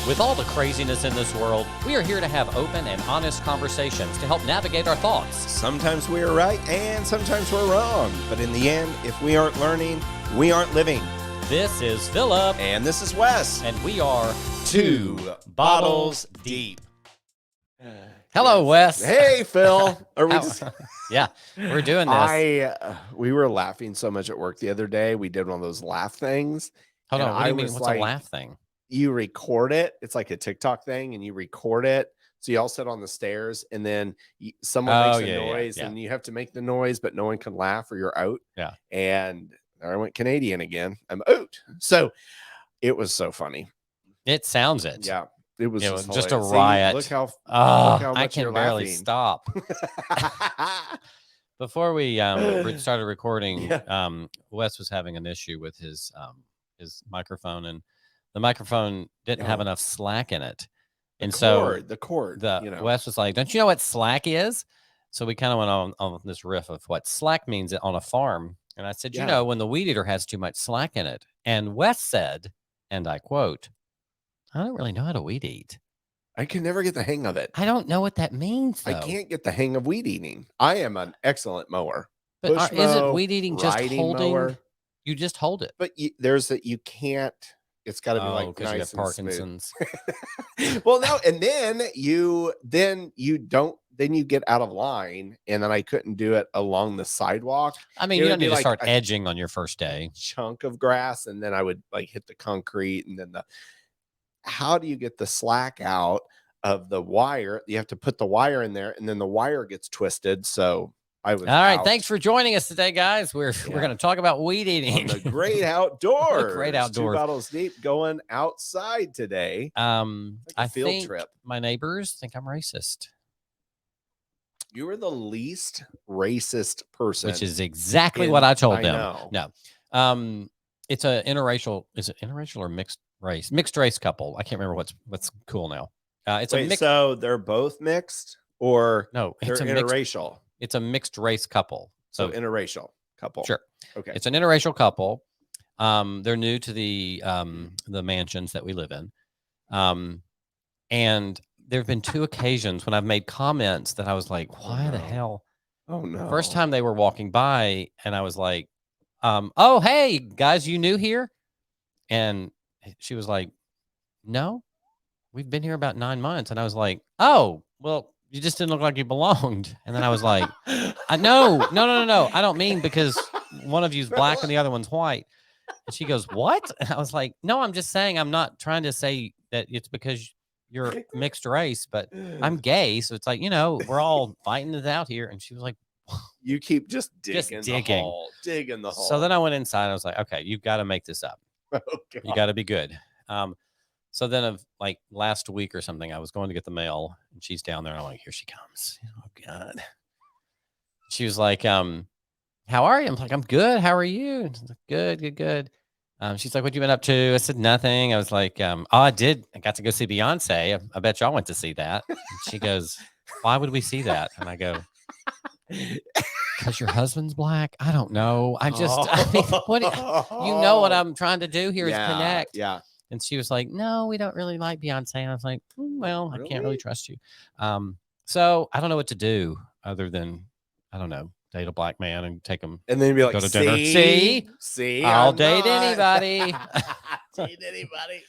With all the craziness in this world, we are here to have open and honest conversations to help navigate our thoughts. Sometimes we are right and sometimes we're wrong. But in the end, if we aren't learning, we aren't living. This is Philip. And this is Wes. And we are Two Bottles Deep. Hello, Wes. Hey, Phil. Are we just... Yeah, we're doing this. We were laughing so much at work the other day. We did one of those laugh things. Hold on, what do you mean? What's a laugh thing? You record it. It's like a TikTok thing, and you record it. So you all sit on the stairs, and then someone makes a noise, and you have to make the noise, but no one can laugh or you're out. Yeah. And there I went Canadian again. I'm out. So it was so funny. It sounds it. Yeah. It was just a riot. Look how much I can barely laughing. stop. Before we started recording, Wes was having an issue with his microphone, and the microphone didn't have enough slack in it. The cord. Wes was like, "Don't you know what slack is?" So we kind of went on this riff of what slack means on a farm. And I said, when the weed eater has too much slack in it. And Wes said, and I quote, "I don't really know how to weed eat. I can never get the hang of it. I don't know what that means, though. I can't get the hang of weed eating. I am an excellent mower. But isn't weed eating just holding? Mower. You just hold it. But you can't. It's got to be like nice you have Parkinson's. Well, no, and then you get out of line, and then I couldn't do it along the sidewalk. I mean, you don't need to start edging on your first day. Chunk of grass, and then I would like hit the concrete, and then how do you get the slack out of the wire? You have to put the wire in there, and then the wire gets twisted. So I was all right. Thanks for joining us today, guys. We're going to talk about weed eating. On the great outdoors. Great outdoors. 2 Bottles Deep going outside today. I field trip. My neighbors think I'm racist. You are the least racist person, which is exactly what I told them. Know. No, it's an interracial. Is it interracial or mixed race couple? I can't remember what's cool now. So they're both mixed, or no? They're interracial. It's a mixed race couple. So interracial couple. Sure. Okay. It's an interracial couple. They're new to the mansions that we live in. And there have been 2 occasions when I've made comments that I was like, why the hell? Oh no. First time they were walking by and I was like, oh, hey guys, you new here? And she was like, no, we've been here about 9 months. And I was like, oh, well, you just didn't look like you belonged. And then I was like, no. I don't mean because one of you's black and the other one's white. And she goes, what? And I was like, no, I'm just saying, I'm not trying to say that it's because you're mixed race, but I'm gay. So it's like, we're all fighting it out here. And she was like, you keep just digging the hole. So then I went inside. I was like, okay, you've got to make this up. You got to be good. So then of like last week or something, I was going to get the mail and she's down there. And I'm like, here she comes. Oh God. She was like, how are you? I'm like, I'm good. How are you? Like, good. She's like, what you been up to? I said, nothing. I was like, I did. I got to go see Beyonce. I bet y'all went to see that. And she goes, why would we see that? And I go, because your husband's black? I don't know. I mean, what I'm trying to do here is connect. Yeah. And she was like, no, we don't really like Beyonce. And I was like, well, really? I can't really trust you. So I don't know what to do other than, I don't know, date a black man and take him and then be like, go to dinner. See, I'll date anybody. Date anybody.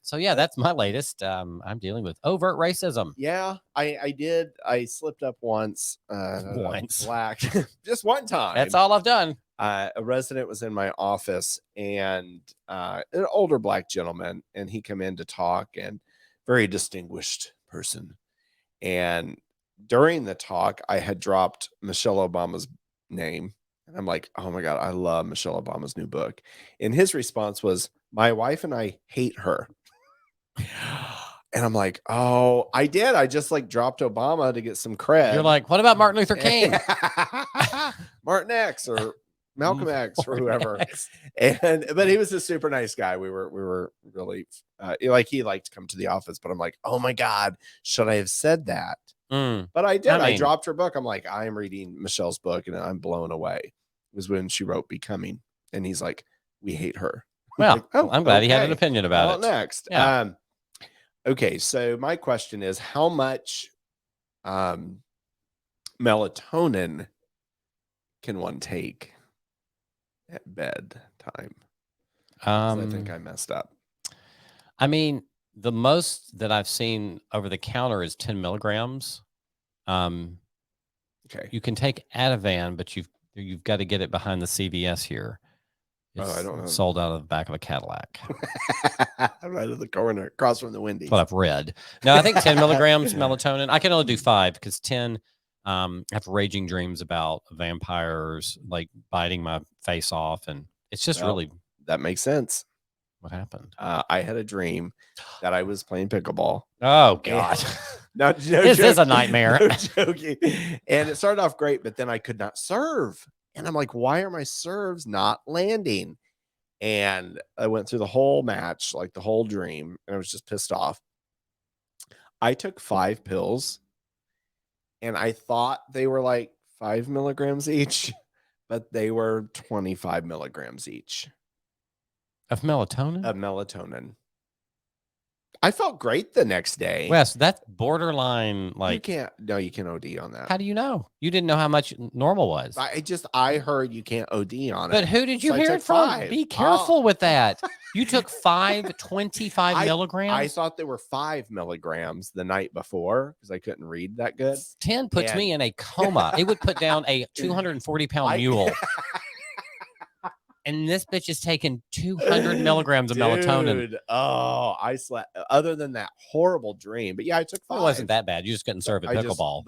So yeah, that's my latest. I'm dealing with overt racism. Yeah, I did. I slipped up once. Black, just one time. That's all I've done. A resident was in my office, and an older black gentleman, and he came in to talk, and very distinguished person. And during the talk, I had dropped Michelle Obama's name, and I'm like, oh my God, I love Michelle Obama's new book. And his response was, my wife and I hate her. And I'm like, oh, I did. I just like dropped Obama to get some cred. You're like, what about Martin Luther King? Martin X or Malcolm X or whoever. But he was a super nice guy. We were really he liked to come to the office, but I'm like, oh my God, should I have said that? But I did. I dropped her book. I'm like, I am reading Michelle's book and I'm blown away. It was when she wrote Becoming. And he's like, we hate her. Well, like, oh, I'm glad he had an opinion about it. Next. Yeah. Okay, so my question is, how much melatonin can one take at bedtime? 'Cause I think I messed up. I mean, the most that I've seen over the counter is 10 milligrams. Okay. You can take Ativan, but you've got to get it behind the CVS here. Oh, I It's don't know. sold out of the back of a Cadillac. Right at the corner, across from the Wendy's. That's what I've read. No, I think 10 milligrams melatonin. I can only do 5 because 10, I have raging dreams about vampires like biting my face off, and it's just Well, really that makes sense. what happened. I had a dream that I was playing pickleball. Oh God, no this is a nightmare. No joking. And it started off great, but then I could not serve, and I'm like, why are my serves not landing? And I went through the whole match, like the whole dream, and I was just pissed off. I took 5 pills, and I thought they were like 5 milligrams each, but they were 25 milligrams each Of melatonin? of melatonin. I felt great the next day. Wes, that's borderline you like can't. No, you can OD on that. how do you know? You didn't know how much normal was. I heard you can't OD on it. But who did you So I hear took it from? 5. Be careful with that. You took 25 milligrams? I thought there were 5 milligrams the night before because I couldn't read that good. 10 puts And- me in a coma. It would put down a 240-pound mule. And this bitch is taking 200 milligrams of melatonin. Dude, oh, I slept. Other than that horrible dream, but yeah, I took 5. It wasn't that bad. You just couldn't serve at pickleball.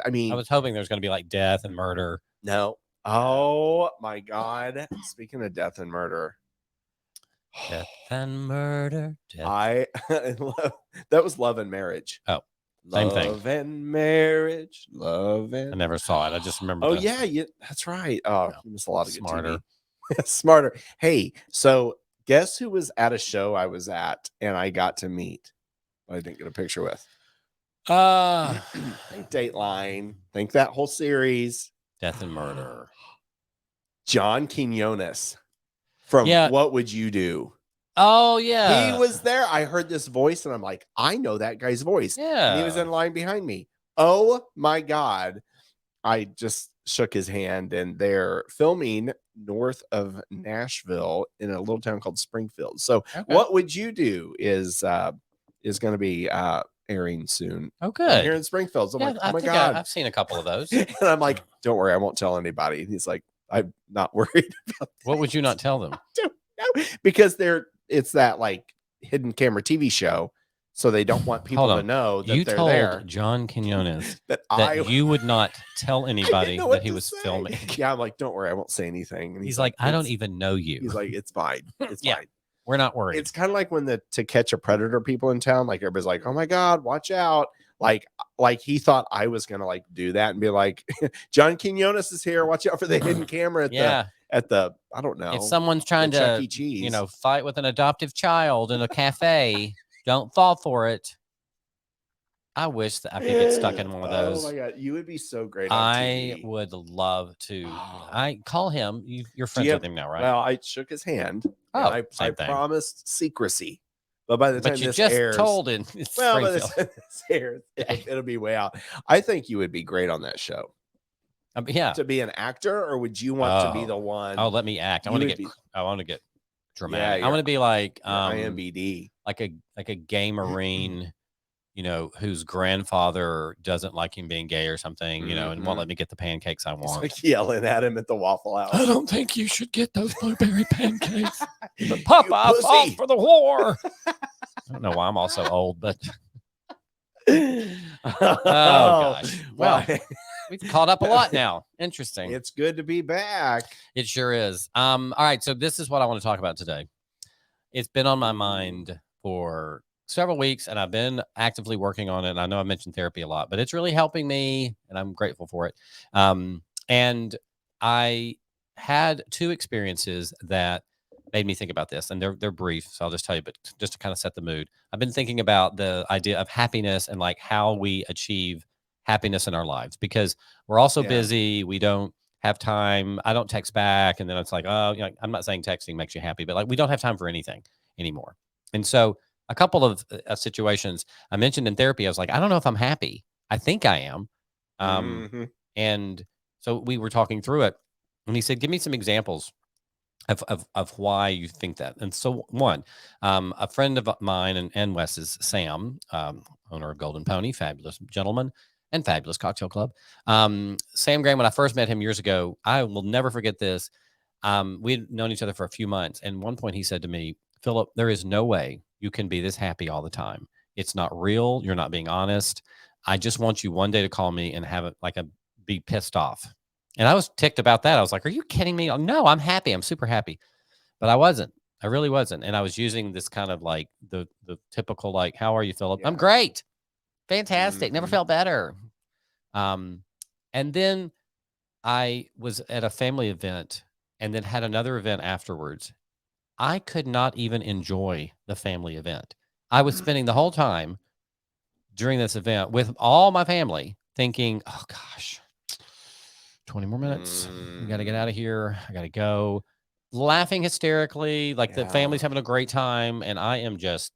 I mean, I was hoping there was going to be like death and murder. no. Oh my God! Speaking of death and murder, Death and murder. Death. That was Love and Marriage. Oh, same thing. Love and Marriage. Love and. I never saw it. I just remember. Oh yeah, that's right. Oh, you missed a lot of good Smarter. TV. Smarter. Hey, so guess who was at a show I was at and I got to meet, but I didn't get a picture with? Think Dateline. Think that whole series. Death and Murder. John Quinones from What Would You Do? Oh, yeah. He was there. I heard this voice and I'm like, I know that guy's voice. Yeah. And he was in line behind me. Oh my God. I just shook his hand, and they're filming north of Nashville in a little town called Springfield. So What Would You Do is going to be airing soon. Oh, good. Here in Springfield. So I'm like, oh my God. I've seen a couple of those. And I'm like, don't worry, I won't tell anybody. And he's like, I'm not worried about that. What would you not tell them? Because it's that like hidden camera TV show. So they don't want people to know that they're there. You told John Quinones that you would not tell anybody that he was filming. Yeah, I'm like, don't worry, I won't say anything. And he's like, I don't even know you. He's like, it's fine. It's fine. We're not worried. It's kind of like when the To Catch a Predator people in town, like everybody's like, oh my God, watch out. Like he thought I was gonna like do that and be like, John Quinones is here. Watch out for the hidden camera at the I don't know. If someone's trying to Chuck E. Cheese. Fight with an adoptive child in a cafe, don't fall for it. I wish that I could get stuck in one of those. Oh my God, you would be so great on TV. I would love to. I call him. You're friends with him now, right? Well, I shook his hand. Oh, I promised secrecy. But by the time this airs, told it. Well, by the time this airs, it'll be way out. I think you would be great on that show. Yeah. To be an actor, or would you want to be the one? Oh, let me act. I want to get dramatic. I want to be like IMBD, like a gay Marine, whose grandfather doesn't like him being gay or something, and won't let me get the pancakes I want. Like yelling at him at the Waffle House. I don't think you should get those blueberry pancakes. But Papa fought for the war. I don't know why I'm also old, but oh gosh. Well, we've caught up a lot now. Interesting. It's good to be back. It sure is. All right. So this is what I want to talk about today. It's been on my mind for several weeks, and I've been actively working on it. And I know I mentioned therapy a lot, but it's really helping me, and I'm grateful for it. And I had 2 experiences that made me think about this, and they're brief, so I'll just tell you, but just to kind of set the mood. I've been thinking about the idea of happiness and like how we achieve happiness in our lives, because we're also busy. We don't have time. I don't text back, and then it's like, oh, I'm not saying texting makes you happy, but like we don't have time for anything anymore. And so a couple of situations I mentioned in therapy. I was like, I don't know if I'm happy. I think I am. Mm-hmm. And so we were talking through it, and he said, give me some examples of why you think that. And so one, a friend of mine and Wes's, Sam, owner of Golden Pony, fabulous gentleman and fabulous cocktail club. Sam Graham, when I first met him years ago, I will never forget this. We had known each other for a few months. And one point he said to me, Philip, there is no way you can be this happy all the time. It's not real. You're not being honest. I just want you one day to call me and have it like be pissed off. And I was ticked about that. I was like, are you kidding me? No, I'm happy. I'm super happy. But I wasn't. I really wasn't. And I was using this kind of like the typical, like, how are you, Philip? I'm Yeah. great. Fantastic. Never Mm-hmm. felt better. And then I was at a family event and then had another event afterwards. I could not even enjoy the family event. I was spending the whole time during this event with all my family thinking, oh gosh, 20 more minutes. We got to get out of here. I got to go. Laughing hysterically, like the family's having a great time, and I am just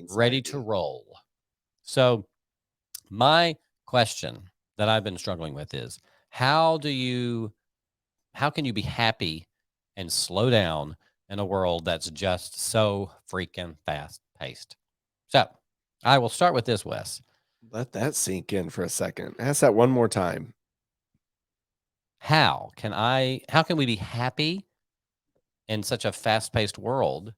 ready to roll. So, my question that I've been struggling with is how can you be happy and slow down in a world that's just so freaking fast paced? So, I will start with this, Wes. Let that sink in for a second. Ask that one more time. How can we be happy in such a fast-paced world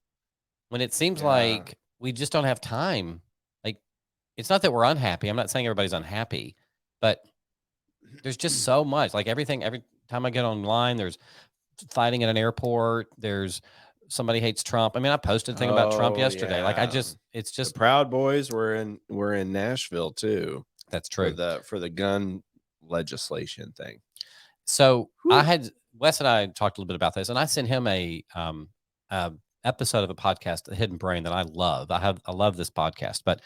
when it seems like we just don't have time? Like, it's not that we're unhappy. I'm not saying everybody's unhappy, but there's just so much. Like every time I get online, there's fighting at an airport. There's somebody hates Trump. I mean, I posted a thing about Trump yesterday. Like it's The just Proud Boys were in Nashville too that's for true. the gun legislation thing. So Wes and I talked a little bit about this, and I sent him a episode of a podcast, The Hidden Brain, that I love. I love this podcast, but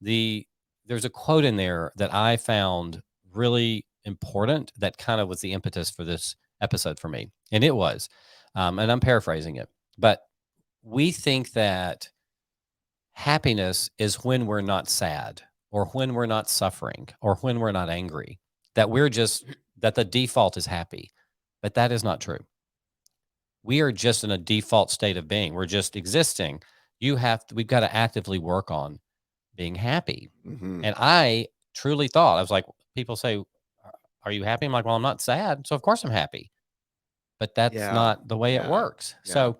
there's a quote in there that I found really important that kind of was the impetus for this episode for me. And it was, and I'm paraphrasing it, but we think that happiness is when we're not sad or when we're not suffering or when we're not angry, that that the default is happy. But that is not true. We are just in a default state of being. We're just existing. We've got to actively work on being happy. Mm-hmm. And I truly thought, I was like, people say, are you happy? I'm like, well, I'm not sad. So of course I'm happy. But that's not the way it works. Yeah. So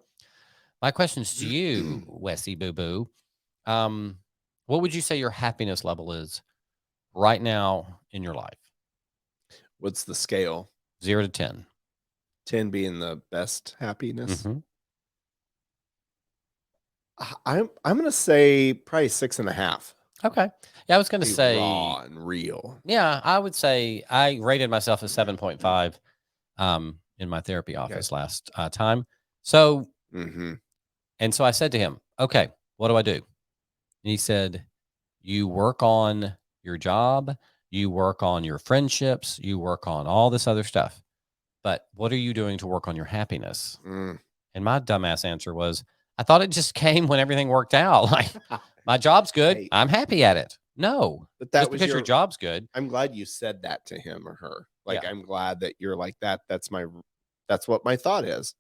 my questions to you, Wessie Boo Boo, what would you say your happiness level is right now in your life? What's the scale? 0 to 10. 10 being the best happiness. Mm-hmm. I'm gonna say probably 6.5. Okay. Yeah, I was going to say raw and real. Yeah, I would say I rated myself as 7.5 in my therapy office last time. So, and so I said to him, okay, what do I do? And he said, you work on your job, you work on your friendships, you work on all this other stuff. But what are you doing to work on your happiness? And my dumbass answer was, I thought it just came when everything worked out. Like, my job's good. Hey. I'm happy at it. No, but that just was because your job's good. I'm glad you said that to him or her. Like, Yeah. I'm glad that you're like that. That's what my thought is.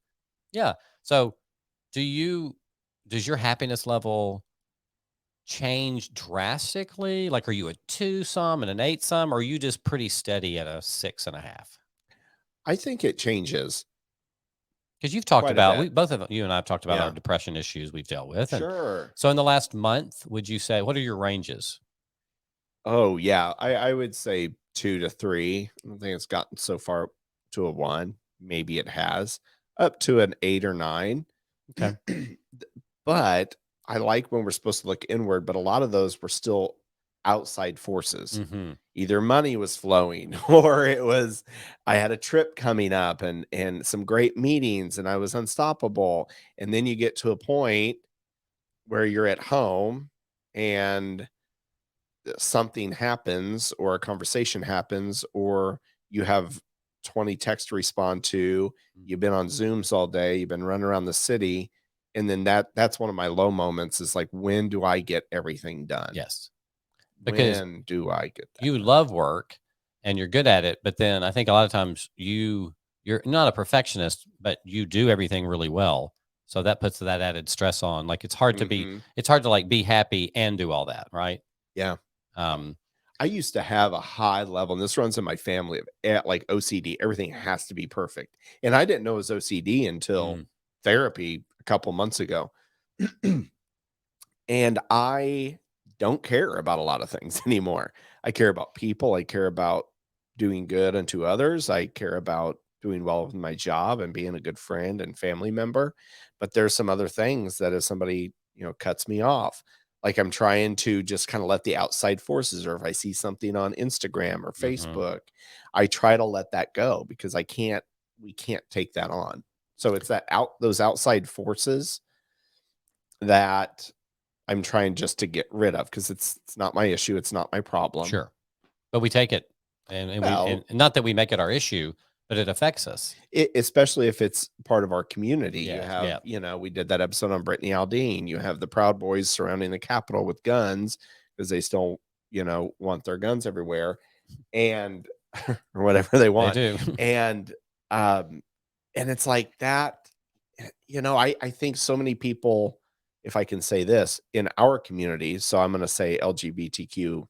Yeah. So does your happiness level change drastically? Like, are you a 2 some and an 8 some, or are you just pretty steady at a 6.5? I think it changes. Because you've talked about, you and I have talked about our depression issues we've dealt with. Sure. And so in the last month, would you say, what are your ranges? Oh yeah. I would say 2 to 3. I don't think it's gotten so far to a 1. Maybe it has up to an 8 or 9. Okay. But I like when we're supposed to look inward, but a lot of those were still outside forces. Mm-hmm. Either money was flowing or I had a trip coming up and some great meetings and I was unstoppable. And then you get to a point where you're at home and something happens or a conversation happens or you have 20 texts to respond to. You've been on Zooms all day. You've been running around the city And then that's one of my low moments is like, when do I get everything done? Yes. Because When do I get that you done? love work and you're good at it, but then I think a lot of times you're not a perfectionist, but you do everything really well. So that puts that added stress on. Like Mhm. it's hard to like be happy and do all that, right? Yeah. Um, I used to have a high level, and this runs in my family of like OCD. Everything has to be perfect. And I didn't know it was OCD until mm, therapy a couple months ago. And I don't care about a lot of things anymore. I care about people. I care about doing good unto others. I care about doing well with my job and being a good friend and family member. But there's some other things that if somebody, cuts me off, like I'm trying to just kind of let the outside forces, or if I see something on Instagram or mhm. Facebook, I try to let that go because we can't take that on. So it's those outside forces that I'm trying just to get rid of because it's not my issue, it's not my problem. Sure. But we take it and Well, not that we make it our issue, but it affects us. especially if it's part of our community. You Yeah. have, Yeah. we did that episode on Brittany Aldean. You have the Proud Boys surrounding the Capitol with guns because they still, want their guns everywhere and or whatever they They want. do. And um and it's like that, I think so many people, if I can say this, in our community, so I'm going to say LGBTQ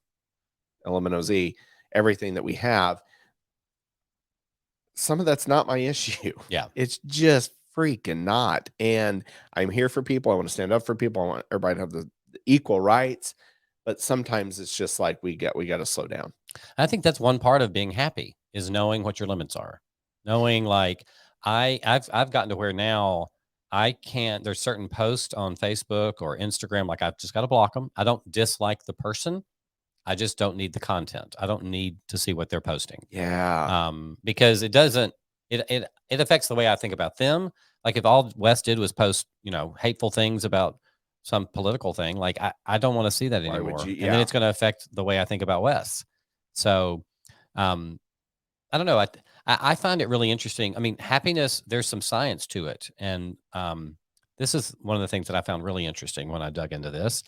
LMNOZ, everything that we have, some of that's not my issue. Yeah. It's just freaking not. And I'm here for people. I want to stand up for people. I want everybody to have the equal rights. But sometimes it's just like we got to slow down. I think that's one part of being happy is knowing what your limits are. Knowing like I've gotten to where now I can't there's certain posts on Facebook or Instagram like I've just got to block them. I don't dislike the person. I just don't need the content. I don't need to see what they're posting. Yeah. Because it affects the way I think about them. Like if all Wes did was post, hateful things about some political thing, like I don't want to see that Why would you? anymore. And then Yeah. it's going to affect the way I think about Wes. So um, I don't know. I find it really interesting. I mean, happiness, there's some science to it. And this is one of the things that I found really interesting when I dug into this.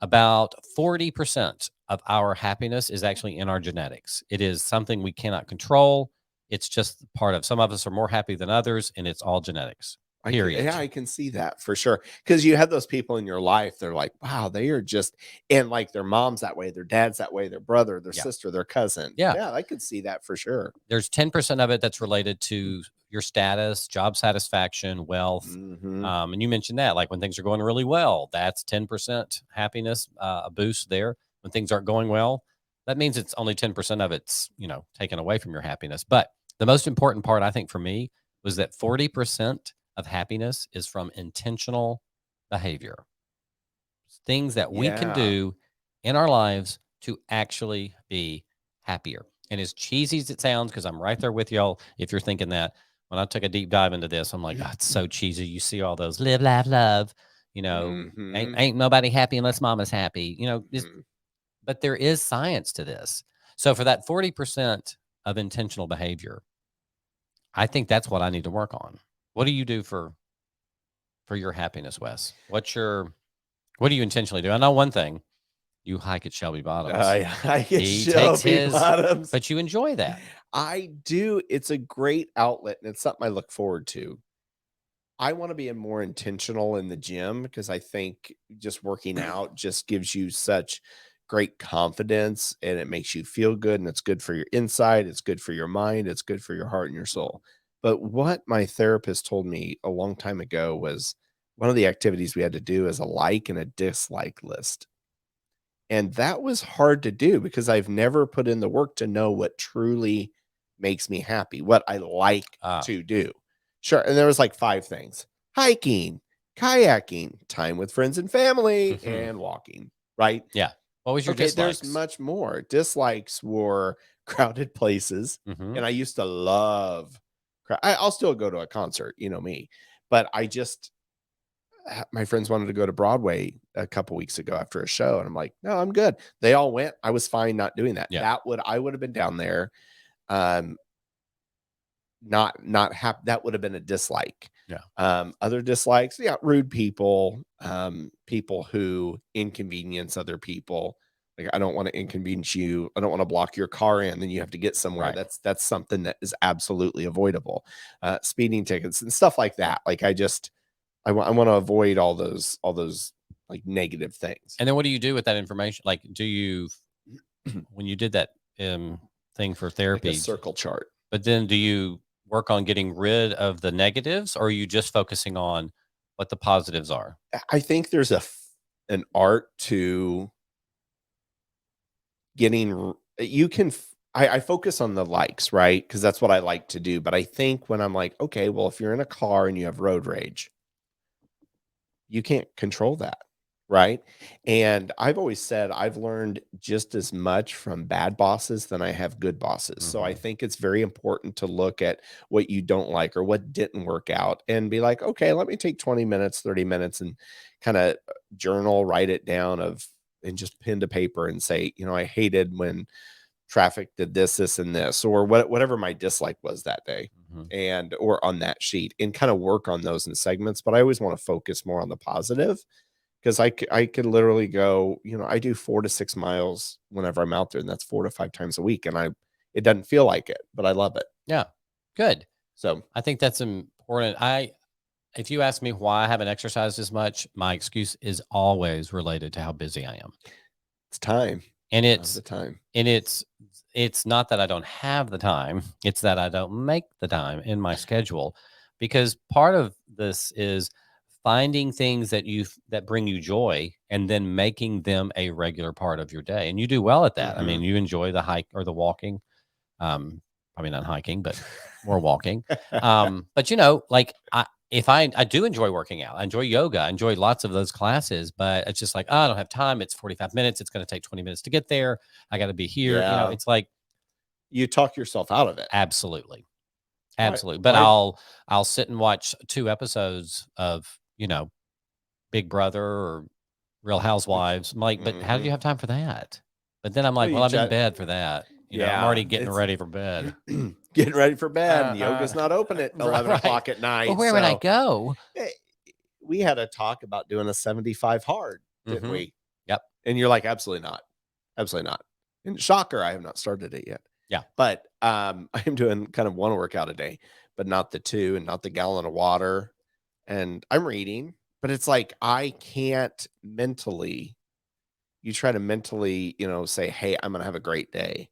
About 40% of our happiness is actually in our genetics. It is something we cannot control. It's just part of some of us are more happy than others, and it's all genetics. Yeah, Period. I can see that for sure. Because you have those people in your life, they're like, wow, they are just, and like their mom's that way, their dad's that way, their brother, their Yeah. sister, their cousin. Yeah. Yeah, I could see that for sure. There's 10% of it that's related to your status, job satisfaction, wealth. Hmm. And you mentioned that, like when things are going really well, that's 10% happiness, a boost there. When things aren't going well, that means it's only 10% of it's, taken away from your happiness. But the most important part, I think, for me was that 40% of happiness is from intentional behavior, things that we can Yeah. do in our lives to actually be happier. And as cheesy as it sounds, because I'm right there with y'all, if you're thinking that, when I took a deep dive into this, I'm like, oh, it's so cheesy. You see all those live, laugh, love, ain't, Hmm. ain't nobody happy unless mama's happy, Hmm. but there is science to this. So for that 40% of intentional behavior, I think that's what I need to work on. What do you do for your happiness, Wes? What do you intentionally do? I know one thing. You hike at Shelby Bottoms. I get He takes Shelby his Bottoms. but you enjoy that. I do. It's a great outlet and it's something I look forward to. I want to be more intentional in the gym because I think just working out just gives you such great confidence and it makes you feel good and it's good for your inside, it's good for your mind, it's good for your heart and your soul. But what my therapist told me a long time ago was one of the activities we had to do is a like and a dislike list. And that was hard to do because I've never put in the work to know what truly makes me happy, what I like Ah, to do. Sure. And there was like 5 things: hiking, kayaking, time with friends and family, mhm. and walking. Right. Yeah. What was your Okay. There's dislikes? much more. Dislikes were crowded places. Mhm. And I used to love, I'll still go to a concert, me, but my friends wanted to go to Broadway a couple weeks ago after a show, and I'm like, "No, I'm good." They all went. I was fine not doing that. Yeah. I would have been down there, um, not that would have been a dislike. Other dislikes, yeah, rude people, people who inconvenience other people. Like, I don't want to inconvenience you. I don't want to block your car in, then you have to get somewhere. Right. That's something that is absolutely avoidable. Speeding tickets and stuff like that. Like, I want to avoid all those like negative things. And then what do you do with that information? Like, do you, when you did that thing for Like a therapy, circle chart. but then do you work on getting rid of the negatives, or are you just focusing on what the positives are? I think there's an art to getting you can I focus on the likes, right? Because that's what I like to do. But I think when I'm like, okay, well, if you're in a car and you have road rage, you can't control that, right? And I've always said I've learned just as much from bad bosses than I have good bosses. So I think it's very important to look at what you don't like or what didn't work out and be like, okay, let me take 20 minutes, 30 minutes and kind of journal, write it down and just pen to paper and say, I hated when traffic did this, and this, or whatever my dislike was that day, and or on that sheet, and kind of work on those in segments. But I always want to focus more on the positive because I could literally go, I do 4 to 6 miles whenever I'm out there, and that's 4 to 5 times a week, and it doesn't feel like it, but I love it. Yeah. Good. So I think that's important. If you ask me why I haven't exercised as much, my excuse is always related to how busy I am. it's time, And now's the time. it's not that I don't have the time, it's that I don't make the time in my schedule, because part of this is finding things that bring you joy and then making them a regular part of your day. And you do well at that. I mean, you enjoy the hike or the walking. Probably not hiking, but more walking. But like I do enjoy working out. I enjoy yoga. I enjoy lots of those classes, but it's just like, oh, I don't have time. It's 45 minutes. It's going to take 20 minutes to get there. I got to be here. Yeah. It's like, You talk yourself out of it. absolutely. Why- Absolutely. But why- I'll sit and watch 2 episodes of, Big Brother or Real Housewives. I'm like, but how do you have time for that? But then I'm like, Well, well, you I'm in bed for that. I'm already getting ready for bed. getting ready for bed, and yoga's not open at 11 o'clock at night. Well, where would I go? We had a talk about doing a 75 hard, didn't we? Yep. And you're like, absolutely not. Absolutely not. And shocker, I have not started it yet. Yeah. But I'm doing kind of one workout a day, but not the 2 and not the gallon of water. And I'm reading, but it's like I can't mentally, you try to mentally, say, hey, I'm going to have a great day.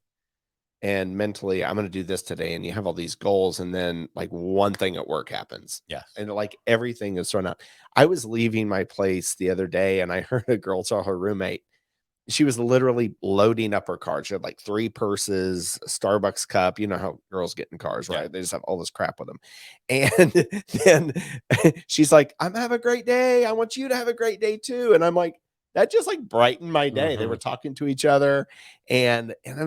And mentally, I'm going to do this today. And you have all these goals. And then like one thing at work happens. Yeah. And like everything is thrown out. I was leaving my place the other day and I heard a girl tell her roommate, she was literally loading up her car. She had like 3 purses, a Starbucks cup. You know how girls get in cars, right? Yeah. They just have all this crap with them. And then she's like, I'm having a great day. I want you to have a great day too. And I'm like, that just like brightened my day. They were talking to each other and it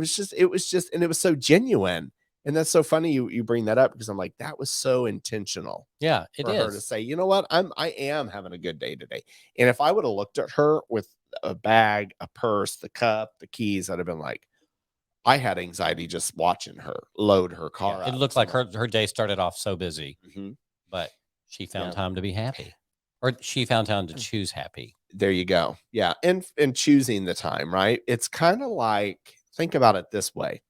was so genuine. And that's so funny you bring that up because I'm like, that was so intentional. Yeah, it for is. her to say, you know what, I am having a good day today. And if I would have looked at her with a bag, a purse, the cup, the keys, I'd have been like, I had anxiety just watching her load her car up. It looks like her day started off so busy, but she found time to be happy, or she found time to choose happy. There you go. Yeah. And choosing the time, right? It's kind of like, think about it this way.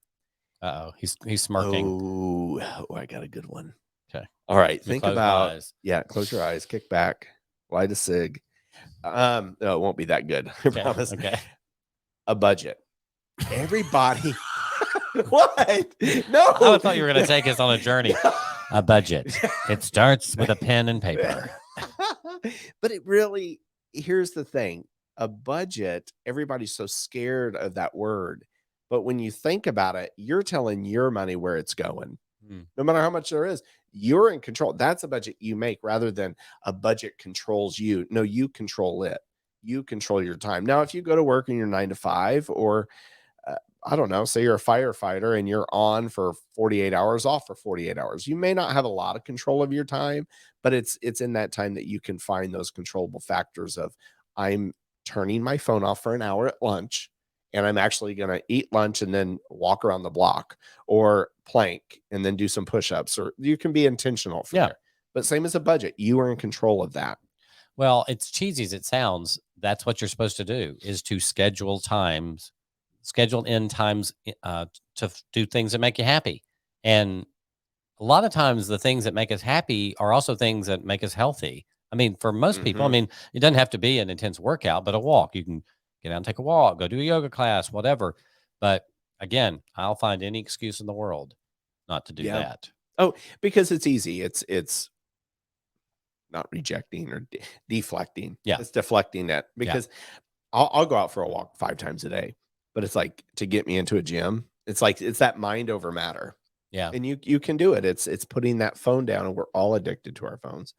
Uh-oh, he's smirking. Oh, I got a good one. Okay. All right. Let me Think close my about, eyes. yeah, close your eyes, kick back, light a cig. No, it won't be that good. I promise. Okay. A budget. Everybody. What? No. I thought you were going to take us on a journey. A budget. It starts with a pen and paper. But it really, here's the thing. A budget, everybody's so scared of that word. But when you think about it, you're telling your money where it's going. No matter how much there is, you're in control. That's a budget you make rather than a budget controls you. No, you control it. You control your time. Now, if you go to work and you're 9 to 5, or I don't know, say you're a firefighter and you're on for 48 hours, off for 48 hours, you may not have a lot of control of your time, but it's in that time that you can find those controllable factors of, I'm turning my phone off for an hour at lunch, and I'm actually going to eat lunch and then walk around the block or plank and then do some push-ups, or you can be intentional for there. But same as a budget, you are in control of that. Well, it's cheesy as it sounds. That's what you're supposed to do, is to schedule in times to do things that make you happy. And a lot of times the things that make us happy are also things that make us healthy. I mean, for most people, I Mhm. mean, it doesn't have to be an intense workout, but a walk. You can get out and take a walk, go do a yoga class, whatever. But again, I'll find any excuse in the world not to do Yeah. that. Oh, because it's easy. It's not rejecting or deflecting. Yeah. It's deflecting it Yeah. because I'll go out for a walk 5 times a day, but it's like to get me into a gym, it's like it's that mind over matter. Yeah. And you can do it. It's putting that phone down, and we're all addicted to our phones.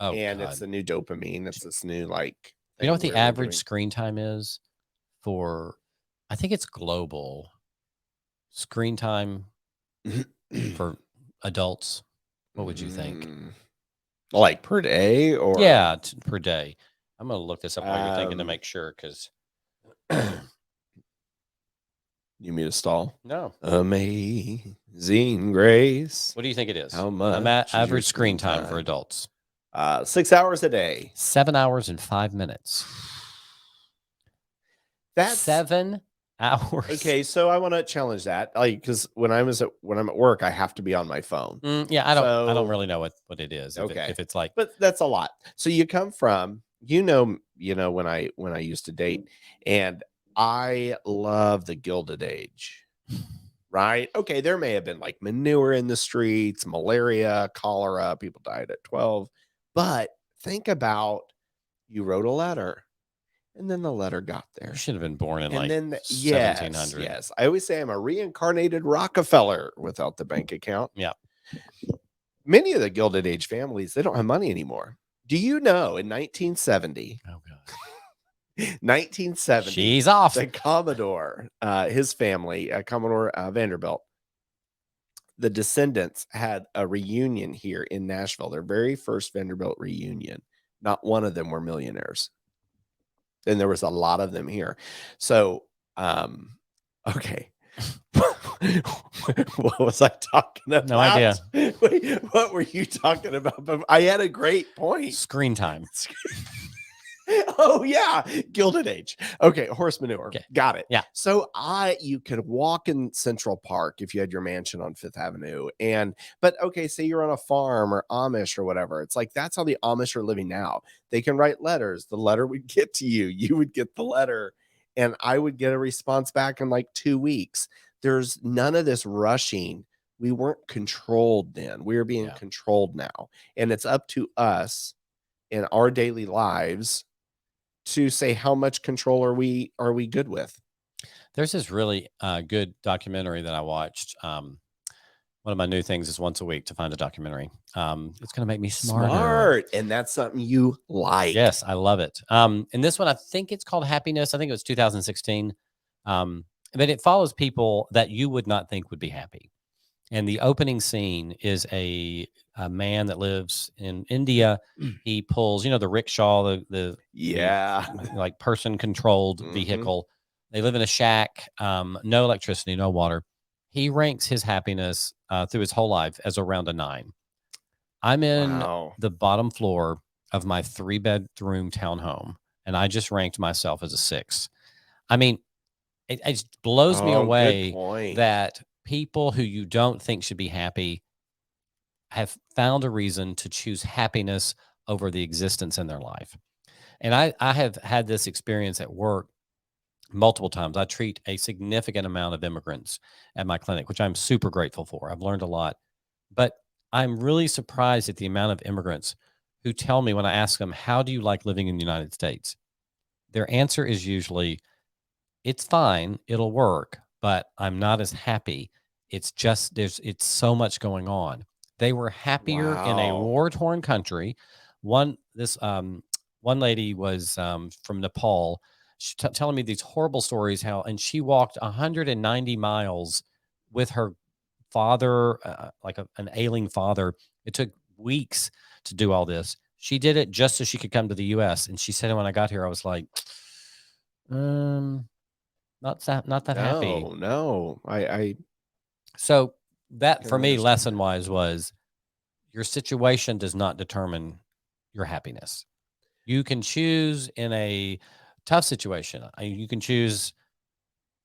Oh, And it's God. the new dopamine. It's this new like You know thing what the where we're average doing. screen time is for, I think it's global screen time for adults? What would you think? Like per day or Yeah, per day. I'm gonna look this up while you're thinking to um make sure, because you mean to stall? no. Amazing grace. What do you think it is? How much is your Average screen screen time for time? adults. 6 hours a day. 7 hours and 5 minutes. That's 7 hours. okay. So I want to challenge that, like, because when I'm at work, I have to be on my phone. Yeah, I don't So really know what it is. okay, If it's like, but that's a lot. So you come from, when I used to date, and I love the Gilded Age, right? Okay, there may have been like manure in the streets, malaria, cholera, people died at 12, but think about you wrote a letter, and then the letter got you there. should have been born in And like then yes, 1700. yes. I always say I'm a reincarnated Rockefeller without the bank account. Yeah. Many of the Gilded Age families, they don't have money anymore. Do you know in 1970, Oh god. 1970, She's off. the Commodore, his family, Commodore Vanderbilt, the descendants had a reunion here in Nashville, their very first Vanderbilt reunion. Not one of them were millionaires. And there was a lot of them here. So, okay. What was I talking about? No idea. Wait, what were you talking about? But I had a great point. Screen time. Oh yeah, Gilded Age. Okay, horse manure. Okay. Got it. Yeah. So you could walk in Central Park if you had your mansion on Fifth Avenue. But okay, say you're on a farm or Amish or whatever. It's like that's how the Amish are living now. They can write letters. The letter would get to you. You would get the letter, and I would get a response back in like 2 weeks. There's none of this rushing. We weren't controlled then. We're being controlled now. And it's up to us in our daily lives to say how much control are we good with. There's this really good documentary that I watched. One of my new things is once a week to find a documentary. It's going to make me smarter. Smart. And that's something you like. Yes, I love it. And this one, I think it's called Happiness. I think it was 2016. But it follows people that you would not think would be happy. And the opening scene is a man that lives in India. He pulls, the rickshaw, the like person controlled vehicle. They live in a shack, no electricity, no water. He ranks his happiness through his whole life as around a 9. I'm in the bottom floor of my 3-bedroom townhome, and I just ranked myself as a 6. I mean, it just blows me away that people who you don't think should be happy have found a reason to choose happiness over the existence in their life. And I have had this experience at work multiple times. I treat a significant amount of immigrants at my clinic, which I'm super grateful for. I've learned a lot. But I'm really surprised at the amount of immigrants who tell me when I ask them, how do you like living in the United States? Their answer is usually, it's fine, it'll work, but I'm not as happy. It's just it's so much going on. They were happier in a war-torn country. One lady was from Nepal. She telling me these horrible stories and she walked 190 miles with her father, like an ailing father. It took weeks to do all this. She did it just so she could come to the U.S. And she said, when I got here, I was like, not that happy. No. So that for me, lesson wise, was your situation does not determine your happiness. You can choose in a tough situation. You can choose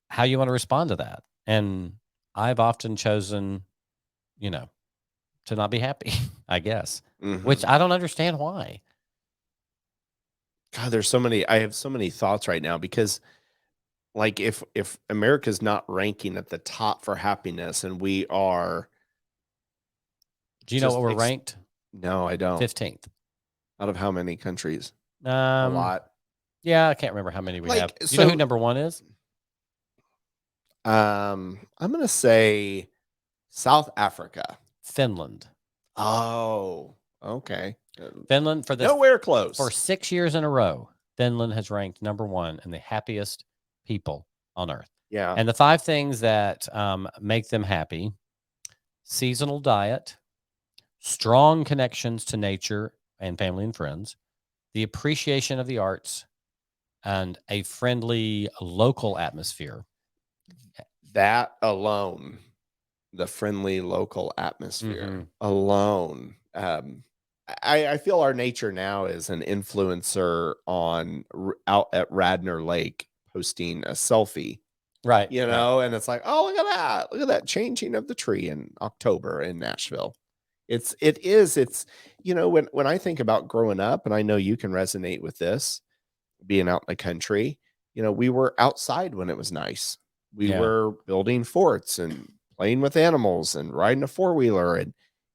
how you want to respond to that. And I've often chosen, you know, to not be happy, I guess, which I don't understand why. God, I have so many thoughts right now because like if America's not ranking at the top for happiness and we are Do you know just what we're ranked? no, I don't. 15th. Out of how many countries? A Um, lot. yeah, I can't remember how many we have. Like Do you know who so number one is? I'm gonna say South Africa. Finland. Oh, okay. Finland Nowhere for close. 6 years in a row. Finland has ranked number one in the happiest people on earth. Yeah. And the 5 things that make them happy: seasonal diet, strong connections to nature and family and friends, the appreciation of the arts, and a friendly local atmosphere. That alone, the friendly local atmosphere Mm-hmm. alone. I feel our nature now is an influencer on out at Radnor Lake posting a selfie, Right. you Right. know, and it's like, oh, look at that changing of the tree in October in Nashville. It's when I think about growing up, and I know you can resonate with this, being out in the country, we were outside when it was nice. We Yeah. were building forts and playing with animals and riding a four-wheeler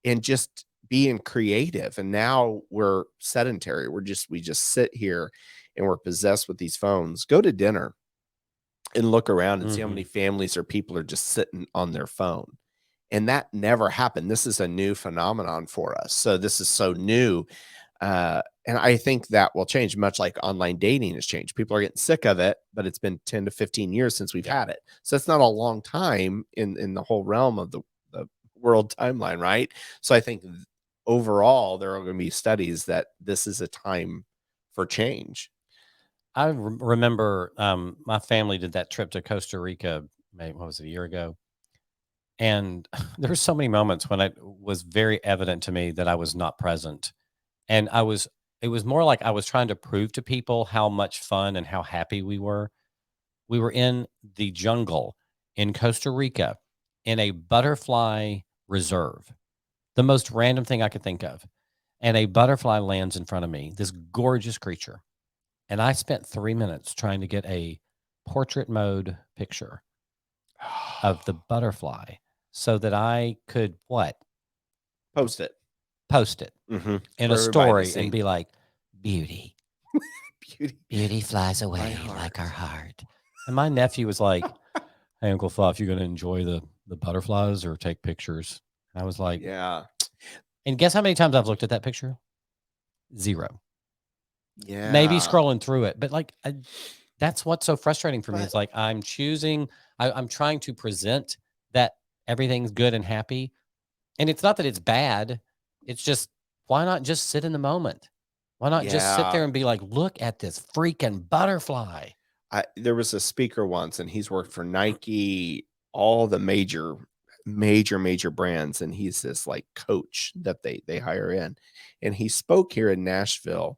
and just being creative. And now we're sedentary. We just sit here and we're possessed with these phones. Go to dinner and look around and see how Mm-hmm. many families or people are just sitting on their phone. And that never happened. This is a new phenomenon for us. So this is so new, and I think that will change, much like online dating has changed. People are getting sick of it, but it's been 10 to 15 years since we've had it. So it's not a long time in the whole realm of the world timeline, right? So I think overall, there are going to be studies that this is a time for change. I remember my family did that trip to Costa Rica, maybe, what was it, a year ago? And there were so many moments when it was very evident to me that I was not present. And it was more like I was trying to prove to people how much fun and how happy we were. We were in the jungle in Costa Rica in a butterfly reserve, the most random thing I could think of. And a butterfly lands in front of me, this gorgeous creature. And I spent 3 minutes trying to get a portrait mode picture of the butterfly so that I could what? Post it. Post it in For a everybody to story and see. be like, beauty. Beauty. Beauty flies away heart. like our heart. And my nephew was like, hey, Uncle Fluff, you going to enjoy the butterflies or take pictures? And I was like, Yeah. and guess how many times I've looked at that picture? 0. Yeah. Maybe scrolling through it. But like, that's what's so frustrating for me. But It's like I'm trying to present that everything's good and happy. And it's not that it's bad. It's just, why not just sit in the moment? Why not just sit there yeah. and be like, look at this freaking butterfly? There was a speaker once, and he's worked for Nike, all the major brands, and he's this like coach that they hire in. And he spoke here in Nashville,